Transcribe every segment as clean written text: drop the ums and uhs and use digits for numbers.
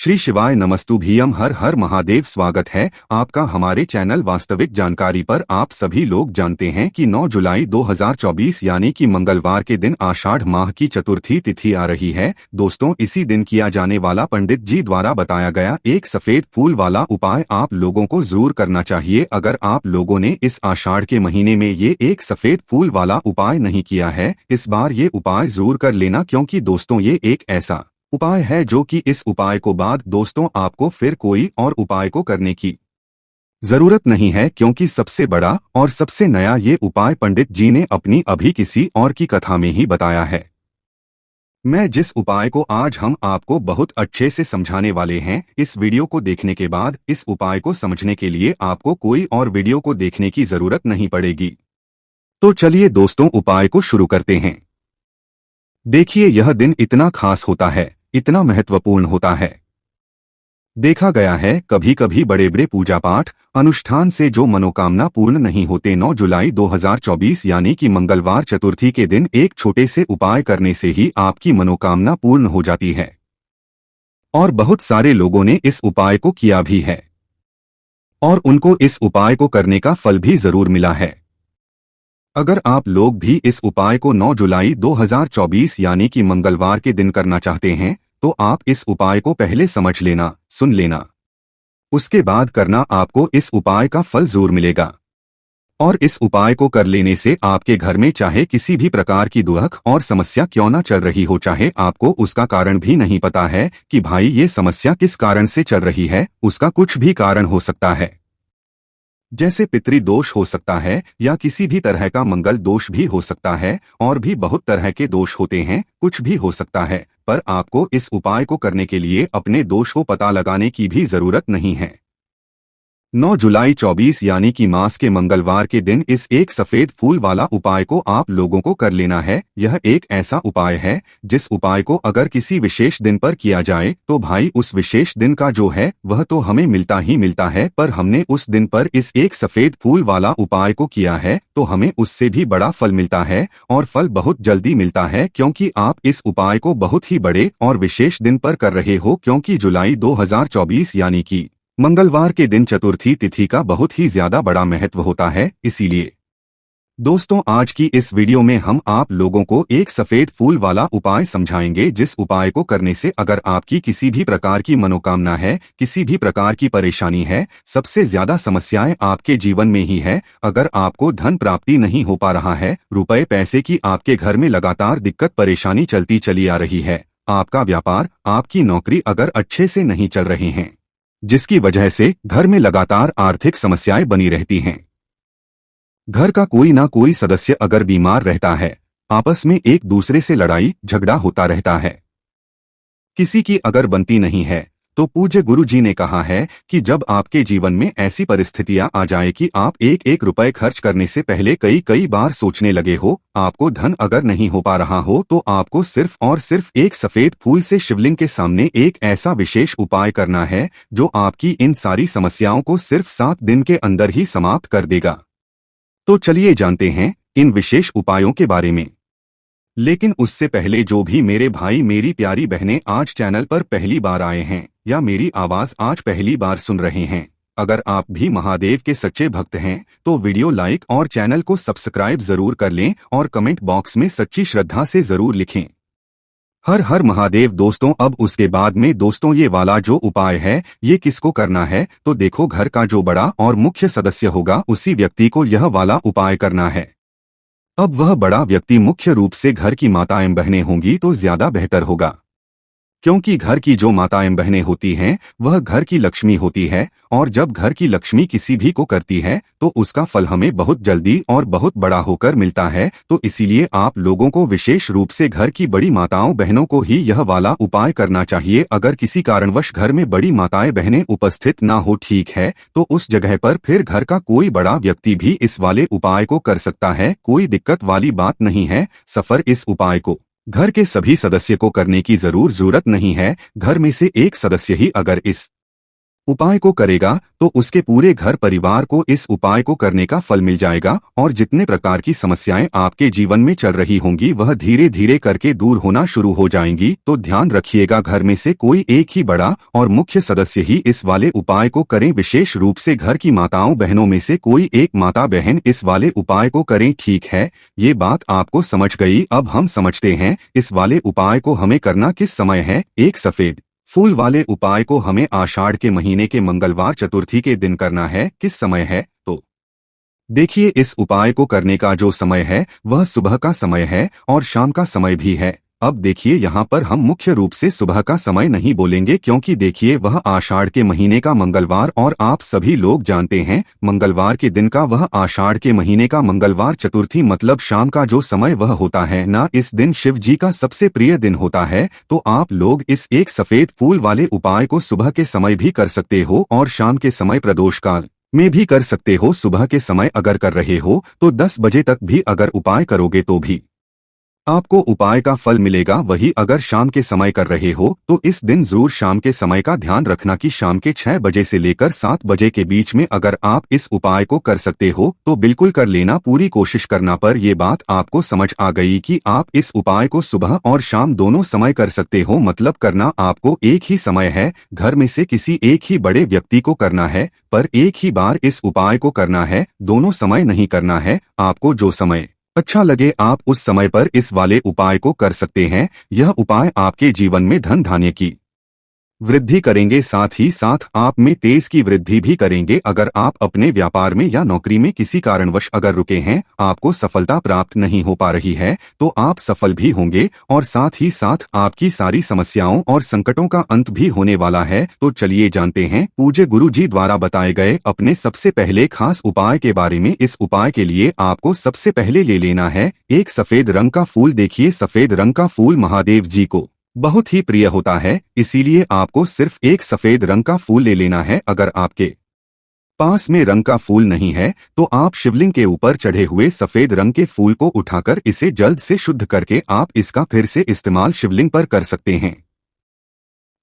श्री शिवाय नमस्तुभ्यम। हर हर महादेव। स्वागत है आपका हमारे चैनल वास्तविक जानकारी पर। आप सभी लोग जानते हैं कि 9 जुलाई 2024 यानी कि मंगलवार के दिन आषाढ़ माह की चतुर्थी तिथि आ रही है। दोस्तों, इसी दिन किया जाने वाला पंडित जी द्वारा बताया गया एक सफेद फूल वाला उपाय आप लोगों को जरूर करना चाहिए। अगर आप लोगों ने इस आषाढ़ के महीने में ये एक सफेद फूल वाला उपाय नहीं किया है, इस बार ये उपाय जरूर कर लेना, क्योंकि दोस्तों ये एक ऐसा उपाय है जो कि इस उपाय को बाद दोस्तों आपको फिर कोई और उपाय को करने की जरूरत नहीं है, क्योंकि सबसे बड़ा और सबसे नया ये उपाय पंडित जी ने अपनी अभी किसी और की कथा में ही बताया है। मैं जिस उपाय को आज हम आपको बहुत अच्छे से समझाने वाले हैं, इस वीडियो को देखने के बाद इस उपाय को समझने के लिए आपको कोई और वीडियो को देखने की जरूरत नहीं पड़ेगी। तो चलिए दोस्तों, उपाय को शुरू करते हैं। देखिए, यह दिन इतना खास होता है, इतना महत्वपूर्ण होता है। देखा गया है कभी कभी बड़े बड़े पूजा पाठ अनुष्ठान से जो मनोकामना पूर्ण नहीं होते, 9 जुलाई 2024 यानी कि मंगलवार चतुर्थी के दिन एक छोटे से उपाय करने से ही आपकी मनोकामना पूर्ण हो जाती है। और बहुत सारे लोगों ने इस उपाय को किया भी है और उनको इस उपाय को करने का फल भी जरूर मिला है। अगर आप लोग भी इस उपाय को 9 जुलाई 2024 यानी कि मंगलवार के दिन करना चाहते हैं, तो आप इस उपाय को पहले समझ लेना, सुन लेना, उसके बाद करना। आपको इस उपाय का फल जरूर मिलेगा। और इस उपाय को कर लेने से आपके घर में चाहे किसी भी प्रकार की दुख और समस्या क्यों ना चल रही हो, चाहे आपको उसका कारण भी नहीं पता है कि भाई ये समस्या किस कारण से चल रही है, उसका कुछ भी कारण हो सकता है। जैसे पितृदोष हो सकता है या किसी भी तरह का मंगल दोष भी हो सकता है, और भी बहुत तरह के दोष होते हैं, कुछ भी हो सकता है। पर आपको इस उपाय को करने के लिए अपने दोष को पता लगाने की भी जरूरत नहीं है। 9 जुलाई 24 यानी कि मास के मंगलवार के दिन इस एक सफेद फूल वाला उपाय को आप लोगों को कर लेना है। यह एक ऐसा उपाय है जिस उपाय को अगर किसी विशेष दिन पर किया जाए तो भाई उस विशेष दिन का जो है वह तो हमें मिलता ही मिलता है, पर हमने उस दिन पर इस एक सफेद फूल वाला उपाय को किया है तो हमें उससे भी बड़ा फल मिलता है, और फल बहुत जल्दी मिलता है, क्योंकि आप इस उपाय को बहुत ही बड़े और विशेष दिन पर कर रहे हो, क्योंकि जुलाई 2024 यानी कि मंगलवार के दिन चतुर्थी तिथि का बहुत ही ज्यादा बड़ा महत्व होता है। इसीलिए दोस्तों, आज की इस वीडियो में हम आप लोगों को एक सफेद फूल वाला उपाय समझाएंगे, जिस उपाय को करने से अगर आपकी किसी भी प्रकार की मनोकामना है, किसी भी प्रकार की परेशानी है, सबसे ज्यादा समस्याएं आपके जीवन में ही है, अगर आपको धन प्राप्ति नहीं हो पा रहा है, रुपए पैसे की आपके घर में लगातार दिक्कत परेशानी चलती चली आ रही है, आपका व्यापार आपकी नौकरी अगर अच्छे से नहीं चल रहे हैं, जिसकी वजह से घर में लगातार आर्थिक समस्याएं बनी रहती हैं, घर का कोई ना कोई सदस्य अगर बीमार रहता है, आपस में एक दूसरे से लड़ाई झगड़ा होता रहता है, किसी की अगर बनती नहीं है, तो पूज्य गुरु जी ने कहा है कि जब आपके जीवन में ऐसी परिस्थितियां आ जाए कि आप एक एक रुपए खर्च करने से पहले कई कई बार सोचने लगे हो, आपको धन अगर नहीं हो पा रहा हो, तो आपको सिर्फ और सिर्फ एक सफेद फूल से शिवलिंग के सामने एक ऐसा विशेष उपाय करना है जो आपकी इन सारी समस्याओं को सिर्फ 7 दिन के अंदर ही समाप्त कर देगा। तो चलिए जानते हैं इन विशेष उपायों के बारे में। लेकिन उससे पहले जो भी मेरे भाई मेरी प्यारी बहनें आज चैनल पर पहली बार आए हैं या मेरी आवाज आज पहली बार सुन रहे हैं, अगर आप भी महादेव के सच्चे भक्त हैं तो वीडियो लाइक और चैनल को सब्सक्राइब जरूर कर लें, और कमेंट बॉक्स में सच्ची श्रद्धा से जरूर लिखें, हर हर महादेव। दोस्तों, अब उसके बाद में दोस्तों ये वाला जो उपाय है ये किसको करना है, तो देखो, घर का जो बड़ा और मुख्य सदस्य होगा उसी व्यक्ति को यह वाला उपाय करना है। अब वह बड़ा व्यक्ति मुख्य रूप से घर की माताएं बहनें होंगी तो ज्यादा बेहतर होगा, क्योंकि घर की जो माताएं बहनें होती हैं वह घर की लक्ष्मी होती है, और जब घर की लक्ष्मी किसी भी को करती है तो उसका फल हमें बहुत जल्दी और बहुत बड़ा होकर मिलता है। तो इसीलिए आप लोगों को विशेष रूप से घर की बड़ी माताओं बहनों को ही यह वाला उपाय करना चाहिए। अगर किसी कारणवश घर में बड़ी माताएं बहनें उपस्थित ना हो, ठीक है, तो उस जगह पर फिर घर का कोई बड़ा व्यक्ति भी इस वाले उपाय को कर सकता है, कोई दिक्कत वाली बात नहीं है। सफर इस उपाय को घर के सभी सदस्य को करने की जरूरत नहीं है, घर में से एक सदस्य ही अगर इस उपाय को करेगा तो उसके पूरे घर परिवार को इस उपाय को करने का फल मिल जाएगा और जितने प्रकार की समस्याएं आपके जीवन में चल रही होंगी वह धीरे धीरे करके दूर होना शुरू हो जाएंगी। तो ध्यान रखिएगा, घर में से कोई एक ही बड़ा और मुख्य सदस्य ही इस वाले उपाय को करें। विशेष रूप से घर की माताओं बहनों में से कोई एक माता बहन इस वाले उपाय को करें। ठीक है, ये बात आपको समझ गई। अब हम समझते हैं इस वाले उपाय को हमें करना किस समय है। एक सफेद फूल वाले उपाय को हमें आषाढ़ के महीने के मंगलवार चतुर्थी के दिन करना है। किस समय है तो देखिए, इस उपाय को करने का जो समय है वह सुबह का समय है और शाम का समय भी है। अब देखिए, यहाँ पर हम मुख्य रूप से सुबह का समय नहीं बोलेंगे क्योंकि देखिए वह आषाढ़ के महीने का मंगलवार और आप सभी लोग जानते हैं मंगलवार के दिन का वह आषाढ़ के महीने का मंगलवार चतुर्थी मतलब शाम का जो समय वह होता है ना, इस दिन शिव जी का सबसे प्रिय दिन होता है। तो आप लोग इस एक सफेद फूल वाले उपाय को सुबह के समय भी कर सकते हो और शाम के समय प्रदोष काल में भी कर सकते हो। सुबह के समय अगर कर रहे हो तो 10 बजे तक भी अगर उपाय करोगे तो भी आपको उपाय का फल मिलेगा। वही अगर शाम के समय कर रहे हो तो इस दिन जरूर शाम के समय का ध्यान रखना कि शाम के 6 बजे से लेकर 7 बजे के बीच में अगर आप इस उपाय को कर सकते हो तो बिल्कुल कर लेना, पूरी कोशिश करना। पर ये बात आपको समझ आ गई कि आप इस उपाय को सुबह और शाम दोनों समय कर सकते हो, मतलब करना आपको एक ही समय है। घर में से किसी एक ही बड़े व्यक्ति को करना है पर एक ही बार इस उपाय को करना है, दोनों समय नहीं करना है। आपको जो समय अच्छा लगे आप उस समय पर इस वाले उपाय को कर सकते हैं। यह उपाय आपके जीवन में धन धान्य की वृद्धि करेंगे, साथ ही साथ आप में तेज की वृद्धि भी करेंगे। अगर आप अपने व्यापार में या नौकरी में किसी कारणवश अगर रुके हैं, आपको सफलता प्राप्त नहीं हो पा रही है, तो आप सफल भी होंगे और साथ ही साथ आपकी सारी समस्याओं और संकटों का अंत भी होने वाला है। तो चलिए जानते हैं पूज्य गुरु जी द्वारा बताए गए अपने सबसे पहले खास उपाय के बारे में। इस उपाय के लिए आपको सबसे पहले ले लेना है एक सफेद रंग का फूल। देखिए, सफेद रंग का फूल महादेव जी को बहुत ही प्रिय होता है, इसीलिए आपको सिर्फ एक सफेद रंग का फूल ले लेना है। अगर आपके पास में रंग का फूल नहीं है तो आप शिवलिंग के ऊपर चढ़े हुए सफेद रंग के फूल को उठाकर इसे जल्द से शुद्ध करके आप इसका फिर से इस्तेमाल शिवलिंग पर कर सकते हैं।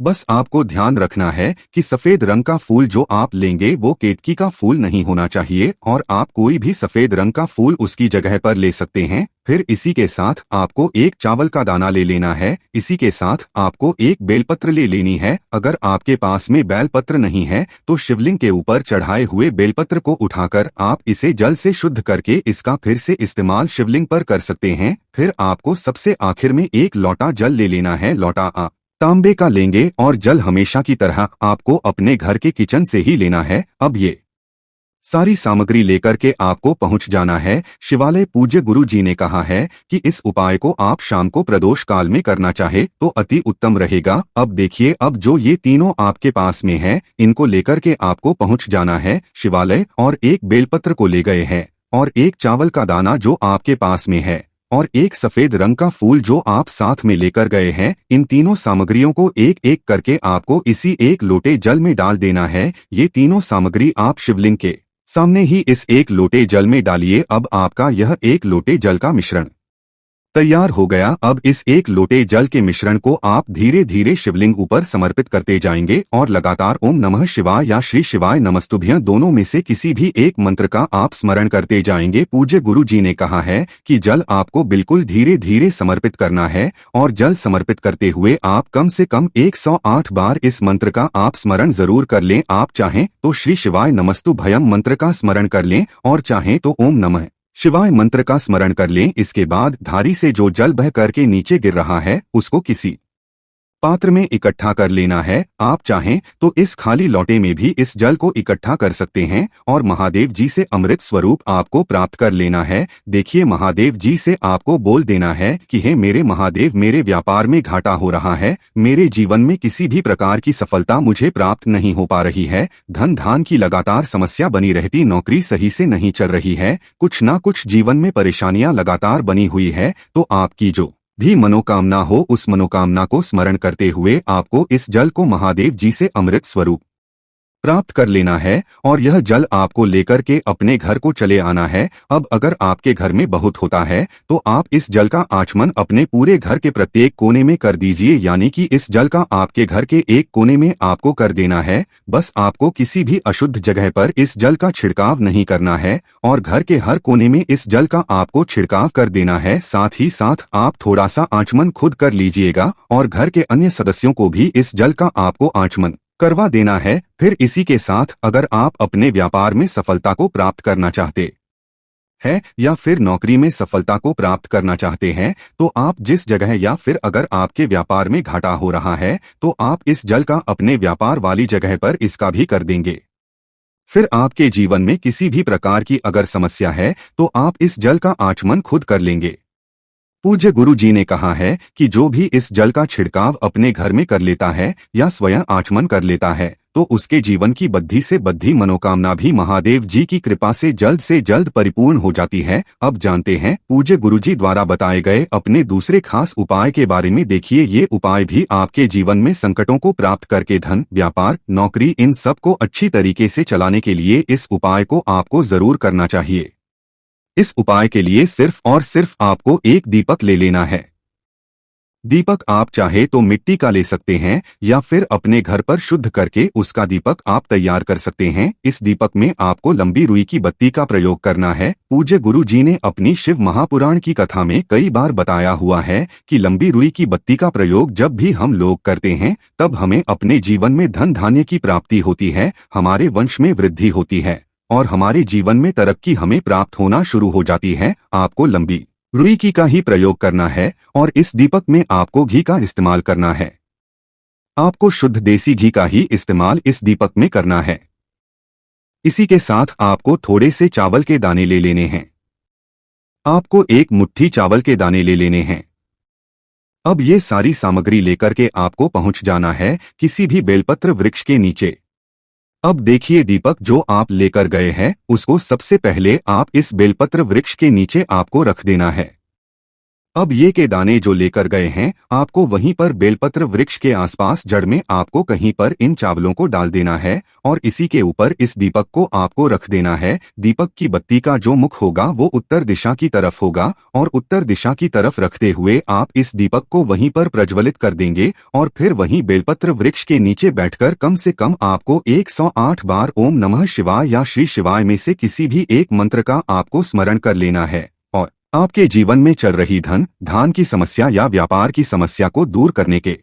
बस आपको ध्यान रखना है कि सफेद रंग का फूल जो आप लेंगे वो केतकी का फूल नहीं होना चाहिए और आप कोई भी सफेद रंग का फूल उसकी जगह पर ले सकते हैं। फिर इसी के साथ आपको एक चावल का दाना ले लेना है। इसी के साथ आपको एक बेलपत्र ले लेनी है। अगर आपके पास में बेलपत्र नहीं है तो शिवलिंग के ऊपर चढ़ाए हुए बेलपत्र को उठाकर आप इसे जल से शुद्ध करके इसका फिर से इस्तेमाल शिवलिंग पर कर सकते हैं। फिर आपको सबसे आखिर में एक लोटा जल ले लेना है। लोटा आप तांबे का लेंगे और जल हमेशा की तरह आपको अपने घर के किचन से ही लेना है। अब ये सारी सामग्री लेकर के आपको पहुंच जाना है शिवालय। पूज्य गुरु जी ने कहा है कि इस उपाय को आप शाम को प्रदोष काल में करना चाहे तो अति उत्तम रहेगा। अब देखिए, अब जो ये तीनों आपके पास में है इनको लेकर के आपको पहुंच जाना है शिवालय और एक बेलपत्र को ले गए हैं और एक चावल का दाना जो आपके पास में है और एक सफेद रंग का फूल जो आप साथ में लेकर गए हैं। इन तीनों सामग्रियों को एक एक करके आपको इसी एक लोटे जल में डाल देना है। ये तीनों सामग्री आप शिवलिंग के सामने ही इस एक लोटे जल में डालिए। अब आपका यह एक लोटे जल का मिश्रण तैयार हो गया। अब इस एक लोटे जल के मिश्रण को आप धीरे धीरे शिवलिंग ऊपर समर्पित करते जाएंगे और लगातार ओम नमः शिवाय या श्री शिवाय नमस्तुभ्यं दोनों में से किसी भी एक मंत्र का आप स्मरण करते जाएंगे। पूज्य गुरु जी ने कहा है कि जल आपको बिल्कुल धीरे धीरे समर्पित करना है और जल समर्पित करते हुए आप कम से कम 108 बार इस मंत्र का आप स्मरण जरूर कर लें। आप चाहें तो श्री शिवाय नमस्तुभ्यं मंत्र का स्मरण कर लें और चाहें तो ओम नमः शिवाय मंत्र का स्मरण कर लें। इसके बाद धारी से जो जल बह करके नीचे गिर रहा है उसको किसी पात्र में इकट्ठा कर लेना है। आप चाहें तो इस खाली लोटे में भी इस जल को इकट्ठा कर सकते हैं और महादेव जी से अमृत स्वरूप आपको प्राप्त कर लेना है। देखिए, महादेव जी से आपको बोल देना है कि हे मेरे महादेव, मेरे व्यापार में घाटा हो रहा है, मेरे जीवन में किसी भी प्रकार की सफलता मुझे प्राप्त नहीं हो पा रही है, धन धान की लगातार समस्या बनी रहती, नौकरी सही से नहीं चल रही है, कुछ ना कुछ जीवन में परेशानियां लगातार बनी हुई है। तो आपकी जो भी मनोकामना हो उस मनोकामना को स्मरण करते हुए आपको इस जल को महादेव जी से अमृत स्वरूप प्राप्त कर लेना है और यह जल आपको लेकर के अपने घर को चले आना है। अब अगर आपके घर में बहुत होता है तो आप इस जल का आचमन अपने पूरे घर के प्रत्येक कोने में कर दीजिए, यानी कि इस जल का आपके घर के एक कोने में आपको कर देना है। बस आपको किसी भी अशुद्ध जगह पर इस जल का छिड़काव नहीं करना है और घर के हर कोने में इस जल का आपको छिड़काव कर देना है। साथ ही साथ आप थोड़ा सा आचमन खुद कर लीजिएगा और घर के अन्य सदस्यों को भी इस जल का आपको आचमन करवा देना है। फिर इसी के साथ अगर आप अपने व्यापार में सफलता को प्राप्त करना चाहते हैं या फिर नौकरी में सफलता को प्राप्त करना चाहते हैं तो आप जिस जगह या फिर अगर आपके व्यापार में घाटा हो रहा है तो आप इस जल का अपने व्यापार वाली जगह पर इसका भी कर देंगे। फिर आपके जीवन में किसी भी प्रकार की अगर समस्या है तो आप इस जल का आचमन खुद कर लेंगे। पूज्य गुरु जी ने कहा है कि जो भी इस जल का छिड़काव अपने घर में कर लेता है या स्वयं आचमन कर लेता है तो उसके जीवन की बद्धी से बद्धी मनोकामना भी महादेव जी की कृपा से जल्द परिपूर्ण हो जाती है। अब जानते हैं पूज्य गुरु जी द्वारा बताए गए अपने दूसरे खास उपाय के बारे में। देखिए, ये उपाय भी आपके जीवन में संकटों को प्राप्त करके धन, व्यापार, नौकरी इन सब को अच्छी तरीके से चलाने के लिए इस उपाय को आपको जरूर करना चाहिए। इस उपाय के लिए सिर्फ और सिर्फ आपको एक दीपक ले लेना है। दीपक आप चाहे तो मिट्टी का ले सकते हैं या फिर अपने घर पर शुद्ध करके उसका दीपक आप तैयार कर सकते हैं। इस दीपक में आपको लंबी रुई की बत्ती का प्रयोग करना है। पूज्य गुरु जी ने अपनी शिव महापुराण की कथा में कई बार बताया हुआ है कि लंबी रुई की बत्ती का प्रयोग जब भी हम लोग करते हैं तब हमें अपने जीवन में धन धान्य की प्राप्ति होती है, हमारे वंश में वृद्धि होती है और हमारे जीवन में तरक्की हमें प्राप्त होना शुरू हो जाती है। आपको लंबी रुई की का ही प्रयोग करना है और इस दीपक में आपको घी का इस्तेमाल करना है। आपको शुद्ध देसी घी का ही इस्तेमाल इस दीपक में करना है। इसी के साथ आपको थोड़े से चावल के दाने ले लेने हैं। आपको एक मुट्ठी चावल के दाने ले लेने हैं। अब ये सारी सामग्री लेकर के आपको पहुंच जाना है किसी भी बेलपत्र वृक्ष के नीचे। अब देखिए, दीपक जो आप लेकर गए हैं उसको सबसे पहले आप इस बेलपत्र वृक्ष के नीचे आपको रख देना है। अब ये के दाने जो लेकर गए हैं आपको वहीं पर बेलपत्र वृक्ष के आसपास जड़ में आपको कहीं पर इन चावलों को डाल देना है और इसी के ऊपर इस दीपक को आपको रख देना है। दीपक की बत्ती का जो मुख होगा वो उत्तर दिशा की तरफ होगा और उत्तर दिशा की तरफ रखते हुए आप इस दीपक को वहीं पर प्रज्वलित कर देंगे और फिर वहीं बेलपत्र वृक्ष के नीचे बैठकर कम से कम आपको 108 बार ओम नमः शिवाय या श्री शिवाय में से किसी भी एक मंत्र का आपको स्मरण कर लेना है और आपके जीवन में चल रही धान की समस्या या व्यापार की समस्या को दूर करने के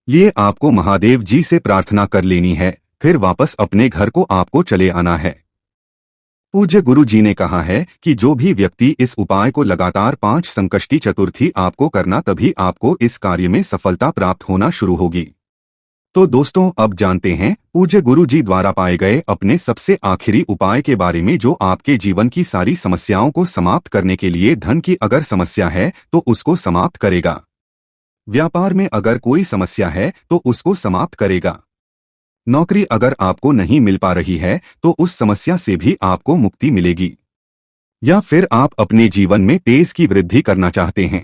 लिए आपको महादेव जी से प्रार्थना कर लेनी है। फिर वापस अपने घर को आपको चले आना है। पूज्य गुरु जी ने कहा है कि जो भी व्यक्ति इस उपाय को लगातार 5 संकष्टी चतुर्थी आपको करना, तभी आपको इस कार्य में सफलता प्राप्त होना शुरू होगी। तो दोस्तों, अब जानते हैं पूज्य गुरु जी द्वारा पाए गए अपने सबसे आखिरी उपाय के बारे में जो आपके जीवन की सारी समस्याओं को समाप्त करने के लिए, धन की अगर समस्या है तो उसको समाप्त करेगा, व्यापार में अगर कोई समस्या है तो उसको समाप्त करेगा, नौकरी अगर आपको नहीं मिल पा रही है तो उस समस्या से भी आपको मुक्ति मिलेगी, या फिर आप अपने जीवन में तेज की वृद्धि करना चाहते हैं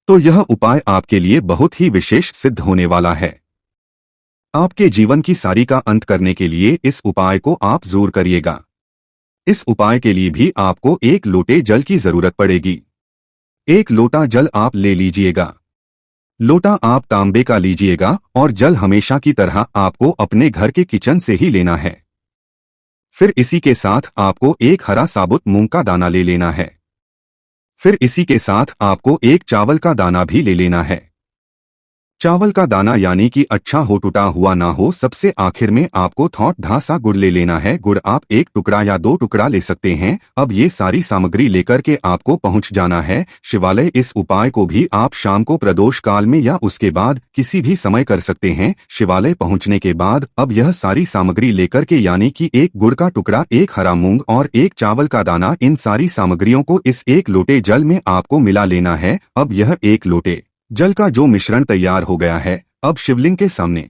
तो यह उपाय आपके लिए बहुत ही विशेष सिद्ध होने वाला है। आपके जीवन की सारी का अंत करने के लिए इस उपाय को आप जरूर करिएगा। इस उपाय के लिए भी आपको 1 लोटे जल की जरूरत पड़ेगी। 1 लोटा जल आप ले लीजिएगा। लोटा आप तांबे का लीजिएगा और जल हमेशा की तरह आपको अपने घर के किचन से ही लेना है। फिर इसी के साथ आपको 1 हरा साबुत मूंग का दाना ले लेना है। फिर इसी के साथ आपको 1 चावल का दाना भी ले लेना है। चावल का दाना यानी कि अच्छा हो, टूटा हुआ ना हो। सबसे आखिर में आपको थोड़ा सा गुड़ ले लेना है। गुड़ आप 1 टुकड़ा या 2 टुकड़ा ले सकते हैं। अब ये सारी सामग्री लेकर के आपको पहुंच जाना है शिवालय। इस उपाय को भी आप शाम को प्रदोष काल में या उसके बाद किसी भी समय कर सकते हैं। शिवालय पहुंचने के बाद अब यह सारी सामग्री लेकर के यानी कि 1 गुड़ का टुकड़ा, 1 हरा मूंग और 1 चावल का दाना, इन सारी सामग्रियों को इस 1 लोटे जल में आपको मिला लेना है। अब यह 1 लोटे जल का जो मिश्रण तैयार हो गया है, अब शिवलिंग के सामने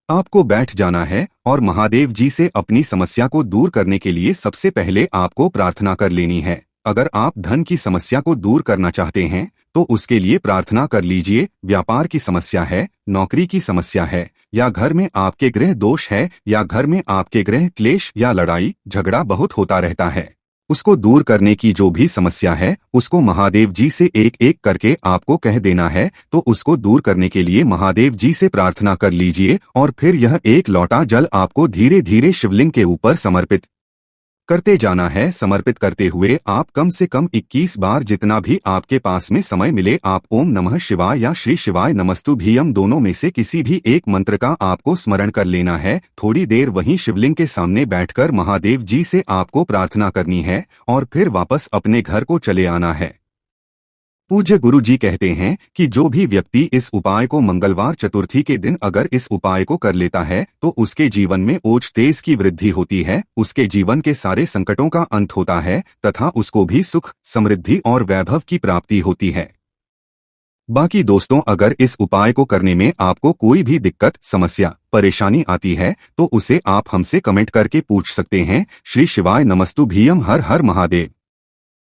आपको बैठ जाना है और महादेव जी से अपनी समस्या को दूर करने के लिए सबसे पहले आपको प्रार्थना कर लेनी है। अगर आप धन की समस्या को दूर करना चाहते हैं तो उसके लिए प्रार्थना कर लीजिए। व्यापार की समस्या है, नौकरी की समस्या है, या घर में आपके ग्रह दोष है, या घर में आपके ग्रह क्लेश या लड़ाई झगड़ा बहुत होता रहता है, उसको दूर करने की जो भी समस्या है उसको महादेव जी से एक एक करके आपको कह देना है। तो उसको दूर करने के लिए महादेव जी से प्रार्थना कर लीजिए और फिर यह एक लोटा जल आपको धीरे धीरे शिवलिंग के ऊपर समर्पित करते जाना है। समर्पित करते हुए आप कम से कम 21 बार जितना भी आपके पास में समय मिले आप ओम नमः शिवाय या श्री शिवाय नमस्तुभ्यम दोनों में से किसी भी एक मंत्र का आपको स्मरण कर लेना है। थोड़ी देर वहीं शिवलिंग के सामने बैठकर महादेव जी से आपको प्रार्थना करनी है और फिर वापस अपने घर को चले आना है। पूज्य गुरु जी कहते हैं कि जो भी व्यक्ति इस उपाय को मंगलवार चतुर्थी के दिन अगर इस उपाय को कर लेता है तो उसके जीवन में ओज तेज की वृद्धि होती है, उसके जीवन के सारे संकटों का अंत होता है तथा उसको भी सुख, समृद्धि और वैभव की प्राप्ति होती है। बाकी दोस्तों, अगर इस उपाय को करने में आपको कोई भी दिक्कत, समस्या, परेशानी आती है तो उसे आप हमसे कमेंट करके पूछ सकते हैं। श्री शिवाय नमस्तुभ्यम। हर हर महादेव।